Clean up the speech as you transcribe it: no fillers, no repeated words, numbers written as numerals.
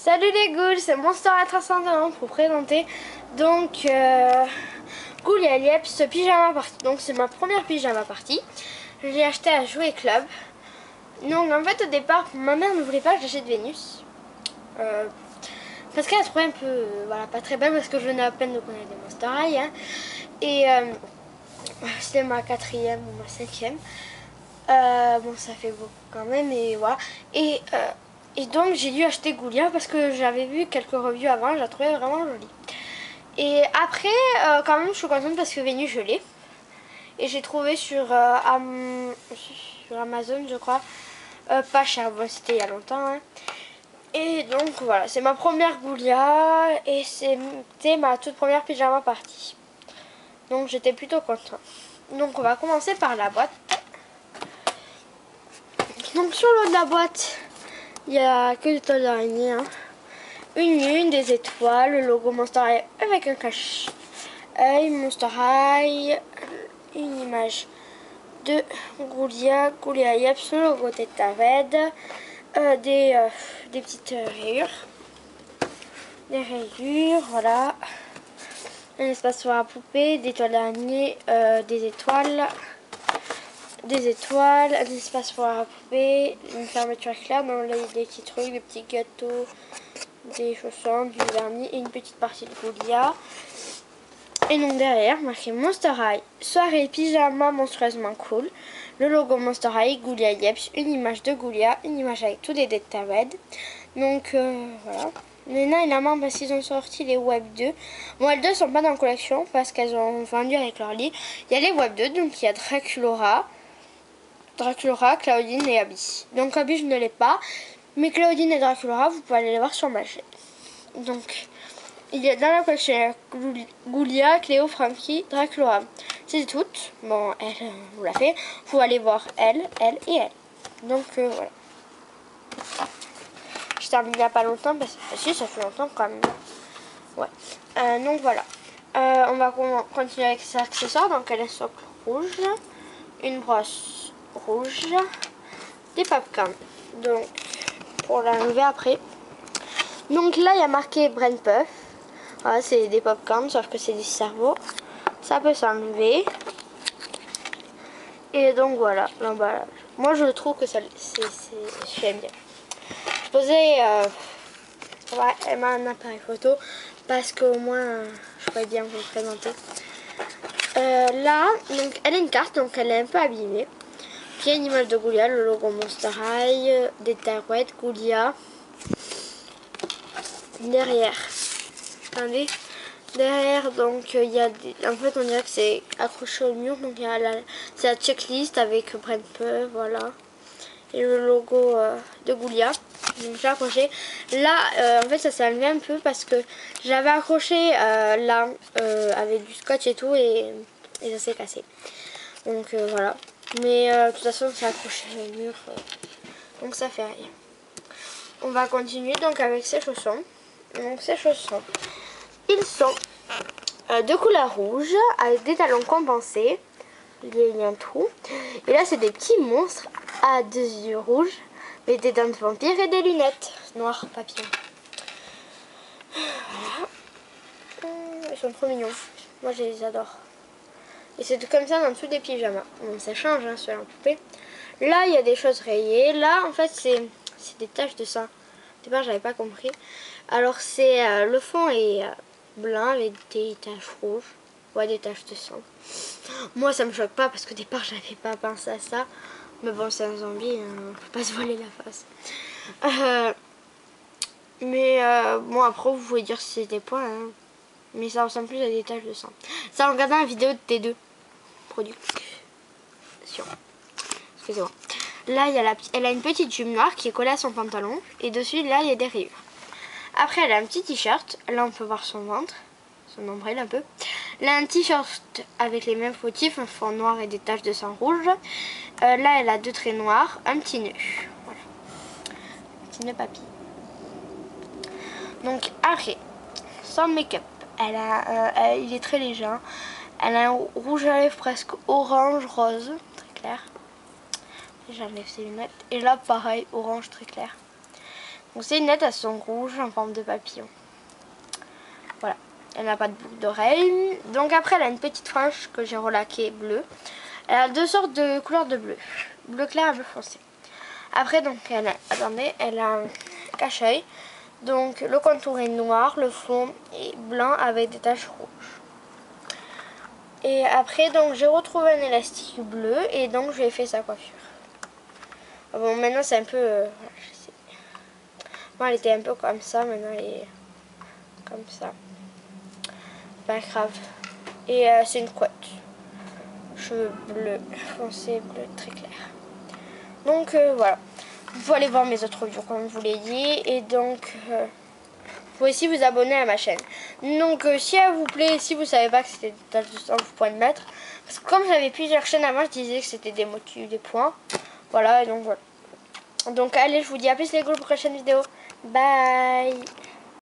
Salut les ghouls, c'est Monster Transcendant pour présenter donc Goulia Yeps pyjama party. Donc c'est ma première pyjama party. Je l'ai acheté à Jouet Club. Donc en fait au départ ma mère ne voulait pas que j'achète Vénus. Parce qu'elle trouvait un peu voilà, pas très belle parce que je venais à peine de connaître des Monster High. Hein. Et c'était ma 4e ou ma 5e. Bon ça fait beaucoup quand même et voilà. Et donc j'ai dû acheter Goulia parce que j'avais vu quelques reviews avant, je la trouvais vraiment jolie. Et après quand même je suis contente parce que Vénus je l'ai. Et j'ai trouvé sur Amazon je crois, pas cher, bon c'était il y a longtemps. Hein. Et donc voilà, c'est ma première Goulia et c'était ma toute première pyjama party. Donc j'étais plutôt contente. Donc on va commencer par la boîte. Donc sur le haut de la boîte, il n'y a que des toiles d'araignée. Hein. Une lune, des étoiles, le logo Monster High avec un cache-œil, Monster High, une image de Goulia Yeps, le logo Tête à Red, des petites rayures. Des rayures, voilà. Un espace pour la poupée, des toiles d'araignée, des étoiles, un espace pour la poupée, une fermeture éclair, dans les petits trucs, des petits gâteaux, des chaussons, du vernis et une petite partie de Goulia. Et donc derrière, marqué Monster High, soirée pyjama monstrueusement cool, le logo Monster High, Goulia Yeps, une image de Goulia, une image avec tous les détails red. Donc voilà. Les nains et la main parce qu'ils ont sorti les Web 2. Bon, les deux sont pas dans la collection parce qu'elles ont vendu avec leur lit. Il y a les Web 2, donc il y a Draculaura, Claudine et Abby. Donc Abby je ne l'ai pas, mais Claudine et Draculaura vous pouvez aller les voir sur ma chaîne. Donc il y a dans la collection Goulia, Cléo, Frankie, Draculaura. C'est toutes. Bon, elle vous l'a fait. Vous allez voir elle et elle. Donc voilà. Je termine il n'y a pas longtemps parce que si ça fait longtemps quand même. Ouais. Donc voilà. On va continuer avec ses accessoires. Donc elle a un socle rouge, une brosse rouge, des popcorn. Donc pour l'enlever après. Donc là il y a marqué Brain Puff. Voilà, c'est des popcorn sauf que c'est du cerveau. Ça peut s'enlever. Et donc voilà l'emballage. Moi je trouve que j'aime bien. Je posais un appareil photo parce qu'au moins je pourrais bien vous le présenter. Là, donc elle a une carte, donc elle est un peu abîmée. Puis il y a une image de Goulia, le logo Monster High, des tarouettes, Goulia. Derrière, attendez, derrière donc il y a en fait on dirait que c'est accroché au mur, donc il y a c'est la checklist avec Brain Puff, voilà. Et le logo de Goulia. Donc j'ai accroché. Là, en fait, ça s'est enlevé un peu parce que j'avais accroché là avec du scotch et tout et ça s'est cassé. Donc voilà. Mais de toute façon, c'est accroché au mur. Donc ça fait rien. On va continuer donc avec ces chaussons. Donc ces chaussons, ils sont de couleur rouge avec des talons compensés. Il y a un trou. Et là, c'est des petits monstres à 2 yeux rouges, mais des dents de vampire et des lunettes noires papillons. Voilà. Ils sont trop mignons. Moi, je les adore. Et c'est tout comme ça dans tous les pyjamas. Bon, ça change hein, sur la poupée. Là, il y a des choses rayées. Là, en fait, c'est des taches de sang. Au départ, j'avais pas compris. Alors, c'est le fond est blanc avec des taches rouges. Ouais, des taches de sang. Moi, ça me choque pas parce qu'au départ, j'avais pas pensé à ça. Mais bon, c'est un zombie, hein, faut pas se voiler la face. Bon, après, vous pouvez dire si c'est des points. Hein. Mais ça ressemble plus à des taches de sang. Ça, en regardant la vidéo de T2. Production. Excusez-moi. Là, elle a une petite jupe noire qui est collée à son pantalon. Et dessus, là, il y a des rayures. Après, elle a un petit t-shirt. Là, on peut voir son ventre. Son nombril un peu. Là, un t-shirt avec les mêmes motifs, un fond noir et des taches de sang rouge. Là, elle a 2 traits noirs, un petit nœud. Voilà. Un petit nœud papy. Donc, après, sans make-up. Il est très léger. Hein. Elle a un rouge à lèvres presque orange, rose, très clair. J'enlève ses lunettes. Et là, pareil, orange très clair. Donc ces lunettes, elles sont rouges en forme de papillon. Voilà. Elle n'a pas de boucle d'oreille. Donc après, elle a une petite frange que j'ai relaquée bleue. Elle a deux sortes de couleurs de bleu. Bleu clair et bleu foncé. Après, donc, attendez, elle a un cache-œil. Donc le contour est noir, le fond est blanc avec des taches rouges. Et après, donc j'ai retrouvé un élastique bleu et donc je lui ai fait sa coiffure. Bon, maintenant c'est un peu... voilà, je sais. Moi, elle était un peu comme ça, maintenant elle est comme ça. Pas grave. Et c'est une couette. Cheveux bleus, foncé, bleu, très clair. Donc voilà. Vous pouvez aller voir mes autres vidéos comme je vous l'ai dit. Et donc, vous pouvez aussi vous abonner à ma chaîne. Donc si elle vous plaît, si vous savez pas que c'était des taches de sang, vous pouvez le mettre. Parce que comme j'avais plusieurs chaînes avant, je disais que c'était des motifs, des points. Voilà, et donc voilà. Donc allez, je vous dis à plus les gars pour la prochaine vidéo. Bye.